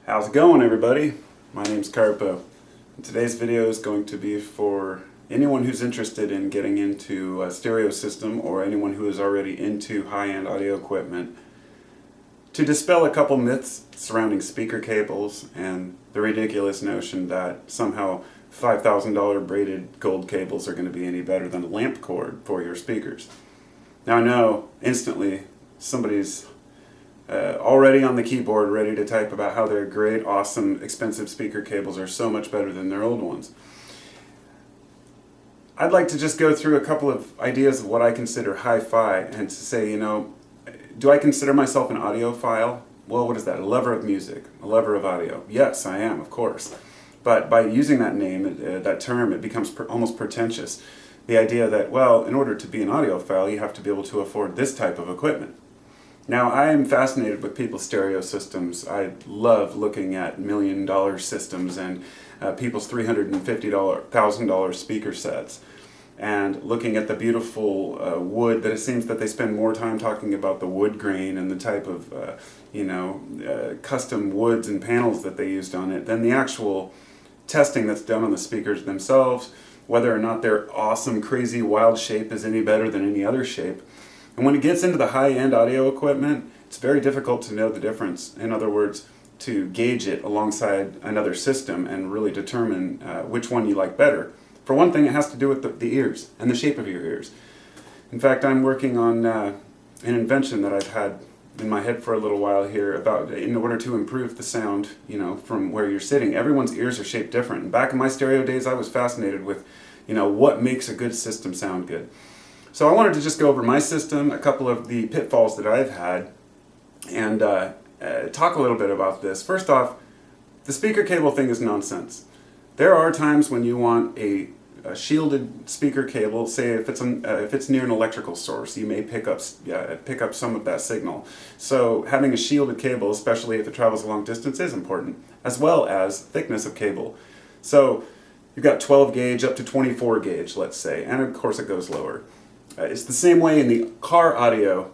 How's it going, everybody? My name's Carpo. And today's video is going to be for anyone who's interested in getting into a stereo system or anyone who is already into high-end audio equipment, to dispel a couple myths surrounding speaker cables and the ridiculous notion that somehow $5,000 braided gold cables are going to be any better than a lamp cord for your speakers. Now I know instantly somebody's already on the keyboard ready to type about how their great, awesome, expensive speaker cables are so much better than their old ones. I'd like to just go through a couple of ideas of what I consider hi-fi and to say, do I consider myself an audiophile? Well, what is that? A lover of music, a lover of audio. Yes, I am, of course. But by using that name, that term, it becomes almost pretentious. The idea that, well, in order to be an audiophile, you have to be able to afford this type of equipment. Now, I am fascinated with people's stereo systems. I love looking at $1,000,000 systems and people's $350,000 speaker sets, and looking at the beautiful wood that it seems that they spend more time talking about the wood grain and the type of custom woods and panels that they used on it than the actual testing that's done on the speakers themselves, whether or not their awesome, crazy, wild shape is any better than any other shape. And when it gets into the high-end audio equipment, it's very difficult to know the difference. In other words, to gauge it alongside another system and really determine which one you like better. For one thing, it has to do with the ears and the shape of your ears. In fact, I'm working on an invention that I've had in my head for a little while here about in order to improve the sound, from where you're sitting. Everyone's ears are shaped different. And back in my stereo days, I was fascinated with, what makes a good system sound good. So I wanted to just go over my system, a couple of the pitfalls that I've had, and talk a little bit about this. First off, the speaker cable thing is nonsense. There are times when you want a shielded speaker cable, say if it's near an electrical source, you may pick up some of that signal. So having a shielded cable, especially if it travels a long distance, is important, as well as thickness of cable. So you've got 12 gauge up to 24 gauge, let's say, and of course it goes lower. It's the same way in the car audio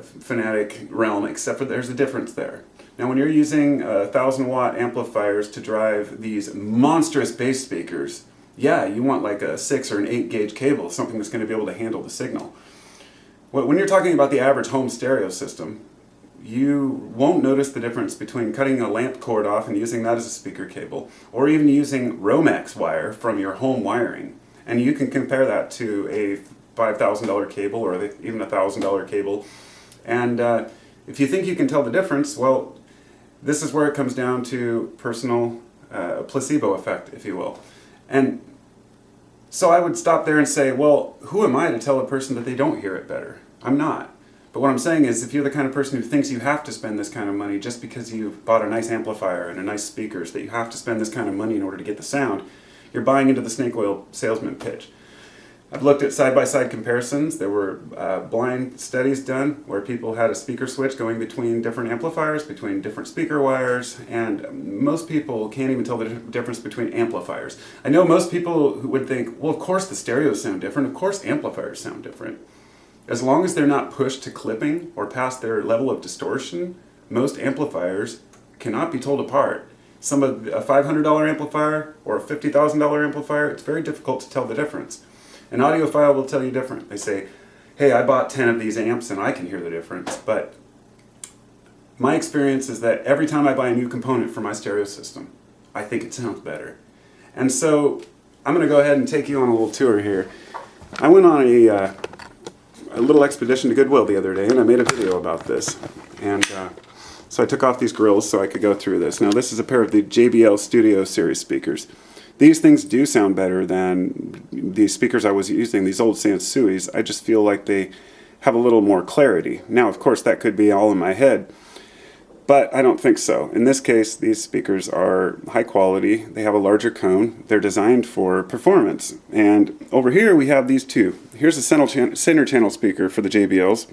fanatic realm, except for there's a difference there. Now when you're using 1,000-watt amplifiers to drive these monstrous bass speakers, yeah, you want like a 6 or an 8 gauge cable, something that's going to be able to handle the signal. When you're talking about the average home stereo system, you won't notice the difference between cutting a lamp cord off and using that as a speaker cable, or even using Romex wire from your home wiring. And you can compare that to a $5,000 cable or even a $1,000 cable. And if you think you can tell the difference, well, this is where it comes down to personal placebo effect, if you will. And so I would stop there and say, well, who am I to tell a person that they don't hear it better? I'm not. But what I'm saying is, if you're the kind of person who thinks you have to spend this kind of money just because you've bought a nice amplifier and a nice speakers, that you have to spend this kind of money in order to get the sound, you're buying into the snake oil salesman pitch. I've looked at side-by-side comparisons. There were blind studies done where people had a speaker switch going between different amplifiers, between different speaker wires, and most people can't even tell the difference between amplifiers. I know most people who would think, well, of course the stereos sound different, of course amplifiers sound different. As long as they're not pushed to clipping or past their level of distortion, most amplifiers cannot be told apart. A $500 amplifier or a $50,000 amplifier, it's very difficult to tell the difference. An audiophile will tell you different. They say, hey, I bought 10 of these amps and I can hear the difference. But my experience is that every time I buy a new component for my stereo system, I think it sounds better. And so I'm going to go ahead and take you on a little tour here. I went on a little expedition to Goodwill the other day and I made a video about this. And so I took off these grills so I could go through this. Now this is a pair of the JBL Studio SII speakers. These things do sound better than the speakers I was using, these old Sansuis. I just feel like they have a little more clarity. Now, of course, that could be all in my head, but I don't think so. In this case, these speakers are high quality. They have a larger cone. They're designed for performance. And over here we have these two. Here's a center channel speaker for the JBLs.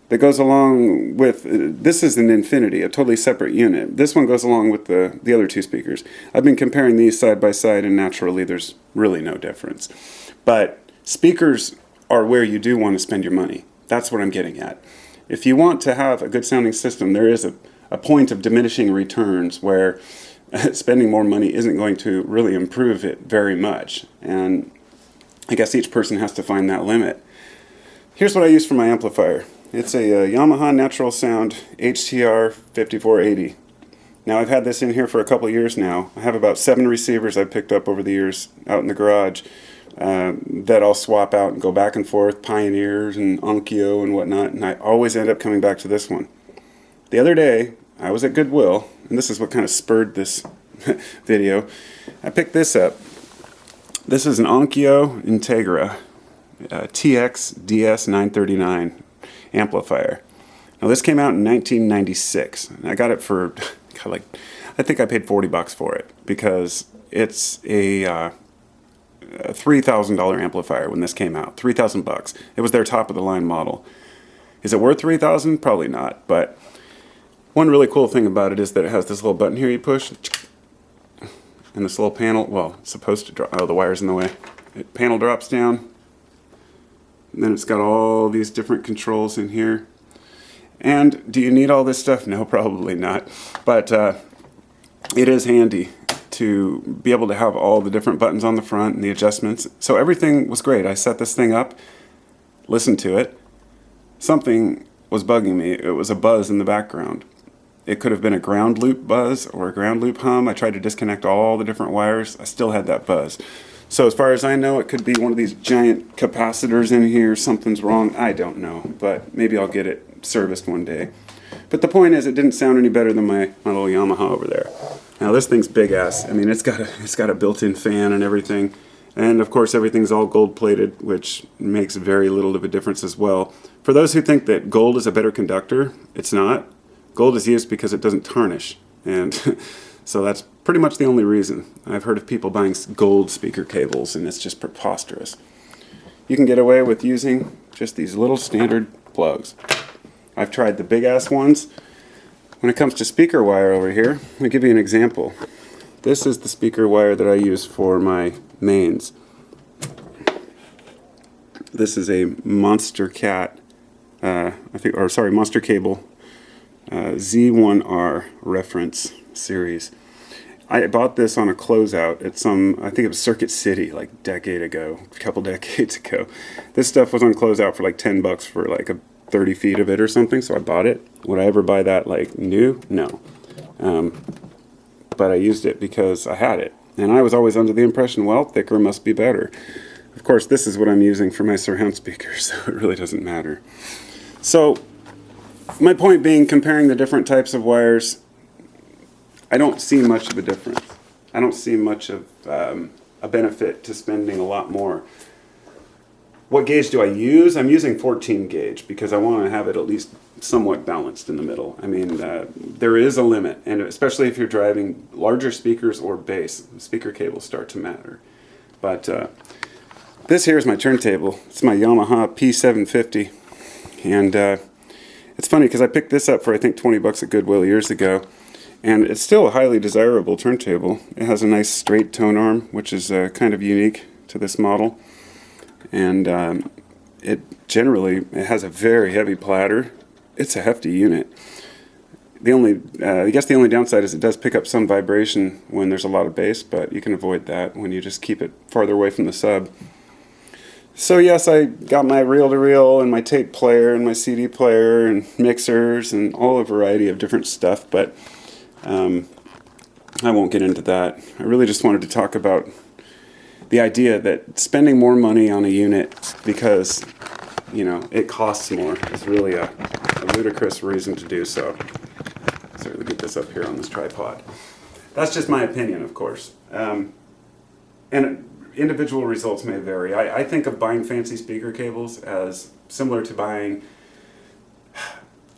That goes along with, this is an Infinity, a totally separate unit. This one goes along with the other two speakers. I've been comparing these side by side and naturally there's really no difference. But speakers are where you do want to spend your money. That's what I'm getting at. If you want to have a good sounding system, there is a point of diminishing returns where spending more money isn't going to really improve it very much. And I guess each person has to find that limit. Here's what I use for my amplifier. It's a Yamaha Natural Sound HTR-5460. Now I've had this in here for a couple years now. I have about 7 receivers I've picked up over the years out in the garage that I'll swap out and go back and forth, Pioneers and Onkyo and whatnot, and I always end up coming back to this one. The other day, I was at Goodwill, and this is what kind of spurred this video. I picked this up. This is an Onkyo Integra TX DS939 amplifier. Now this came out in 1996. I got it for I think I paid $40 for it because it's a $3,000 amplifier when this came out. $3,000. It was their top of the line model. Is it worth $3,000? Probably not. But one really cool thing about it is that it has this little button here you push, and this little panel. Well, it's supposed to drop. Oh, the wire's in the way. Panel drops down. And then it's got all these different controls in here. And do you need all this stuff? No, probably not. But it is handy to be able to have all the different buttons on the front and the adjustments. So everything was great. I set this thing up, listened to it. Something was bugging me. It was a buzz in the background. It could have been a ground loop buzz or a ground loop hum. I tried to disconnect all the different wires. I still had that buzz. So as far as I know, it could be one of these giant capacitors in here. Something's wrong. I don't know, but maybe I'll get it serviced one day. But the point is, it didn't sound any better than my little Yamaha over there. Now this thing's big ass. I mean, it's got a built-in fan and everything, and of course everything's all gold-plated, which makes very little of a difference as well. For those who think that gold is a better conductor, it's not. Gold is used because it doesn't tarnish, and so that's pretty much the only reason. I've heard of people buying gold speaker cables, and it's just preposterous. You can get away with using just these little standard plugs. I've tried the big ass ones. When it comes to speaker wire over here, let me give you an example. This is the speaker wire that I use for my mains. This is a Monster Cat, Monster Cable Z1R reference series. I bought this on a closeout at I think it was Circuit City, like a couple decades ago. This stuff was on closeout for like $10 for like a 30 feet of it or something, so I bought it. Would I ever buy that like new? No. But I used it because I had it. And I was always under the impression, well, thicker must be better. Of course, this is what I'm using for my surround speakers, so it really doesn't matter. So, my point being, comparing the different types of wires, I don't see much of a difference. I don't see much of a benefit to spending a lot more. What gauge do I use? I'm using 14 gauge because I want to have it at least somewhat balanced in the middle. I mean, there is a limit, and especially if you're driving larger speakers or bass, speaker cables start to matter. But this here is my turntable. It's my Yamaha P750, and it's funny because I picked this up for I think $20 at Goodwill years ago, and it's still a highly desirable turntable. It has a nice straight tone arm, which is kind of unique to this model. And it has a very heavy platter. It's a hefty unit. I guess the only downside is it does pick up some vibration when there's a lot of bass, but you can avoid that when you just keep it farther away from the sub. So yes, I got my reel-to-reel and my tape player and my CD player and mixers and all a variety of different stuff, but I won't get into that. I really just wanted to talk about the idea that spending more money on a unit because, it costs more is really a ludicrous reason to do so. So let me get this up here on this tripod. That's just my opinion, of course. And individual results may vary. I think of buying fancy speaker cables as similar to buying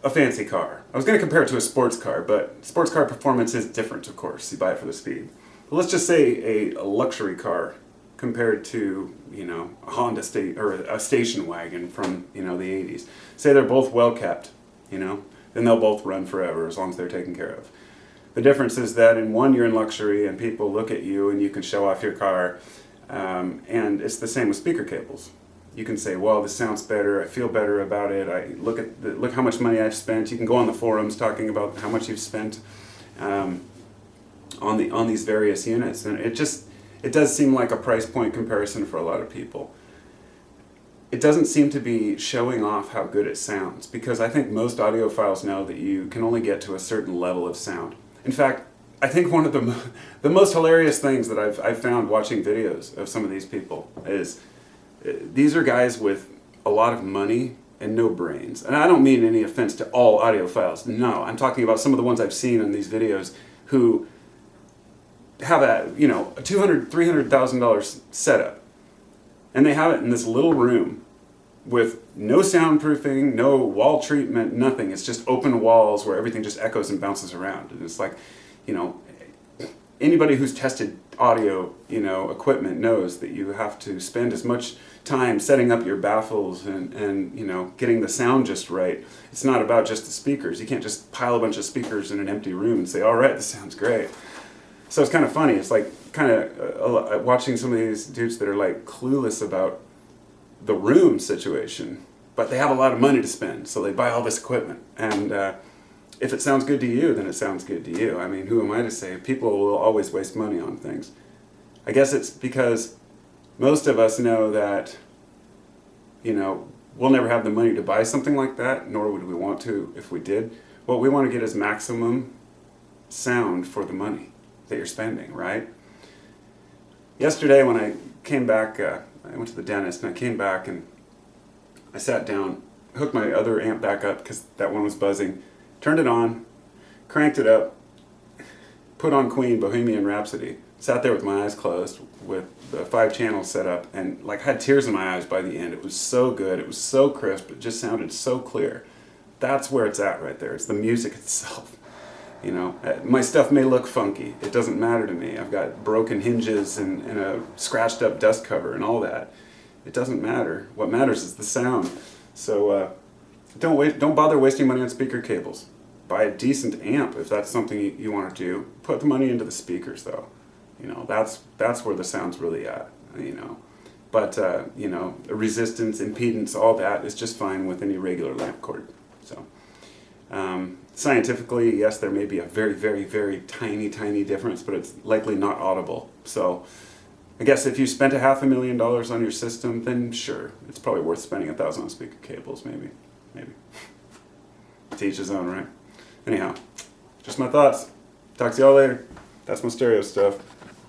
a fancy car. I was going to compare it to a sports car, but sports car performance is different, of course. You buy it for the speed. But let's just say a luxury car compared to, a Honda or a station wagon from, the 80s. Say they're both well kept, then they'll both run forever as long as they're taken care of. The difference is that in one you're in luxury and people look at you and you can show off your car, and it's the same with speaker cables. you can say, well, this sounds better, I feel better about it, look how much money I've spent. You can go on the forums talking about how much you've spent on these various units, and it does seem like a price point comparison for a lot of people. It doesn't seem to be showing off how good it sounds, because I think most audiophiles know that you can only get to a certain level of sound. In fact, I think one of the most hilarious things that I've found watching videos of some of these people is these are guys with a lot of money and no brains. And I don't mean any offense to all audiophiles. No, I'm talking about some of the ones I've seen in these videos who have a $200,000, $300,000 setup. And they have it in this little room with no soundproofing, no wall treatment, nothing. It's just open walls where everything just echoes and bounces around. And it's like, anybody who's tested audio, equipment knows that you have to spend as much time setting up your baffles and getting the sound just right. It's not about just the speakers. You can't just pile a bunch of speakers in an empty room and say, all right, this sounds great. So it's kind of funny. It's like kind of watching some of these dudes that are like clueless about the room situation, but they have a lot of money to spend, so they buy all this equipment. And if it sounds good to you, then it sounds good to you. I mean, who am I to say? People will always waste money on things. I guess it's because most of us know that, we'll never have the money to buy something like that, nor would we want to if we did. What we want to get is maximum sound for the money that you're spending, right? Yesterday when I came back, I went to the dentist and I came back and I sat down, hooked my other amp back up because that one was buzzing, turned it on, cranked it up, put on Queen, Bohemian Rhapsody, sat there with my eyes closed with the 5 channels set up, and like had tears in my eyes by the end. It was so good, it was so crisp, it just sounded so clear. That's where it's at right there. It's the music itself. My stuff may look funky. It doesn't matter to me. I've got broken hinges and a scratched up dust cover and all that. It doesn't matter. What matters is the sound. So don't bother wasting money on speaker cables. Buy a decent amp if that's something you want to do. Put the money into the speakers though. That's where the sound's really at. But resistance, impedance, all that is just fine with any regular lamp cord. So. Scientifically, yes, there may be a very, very, very tiny difference, but it's likely not audible. So I guess if you spent $500,000 on your system, then sure, it's probably worth spending $1,000 on speaker cables, maybe. To each his own, right? Anyhow, just my thoughts. Talk to y'all later. That's my stereo stuff.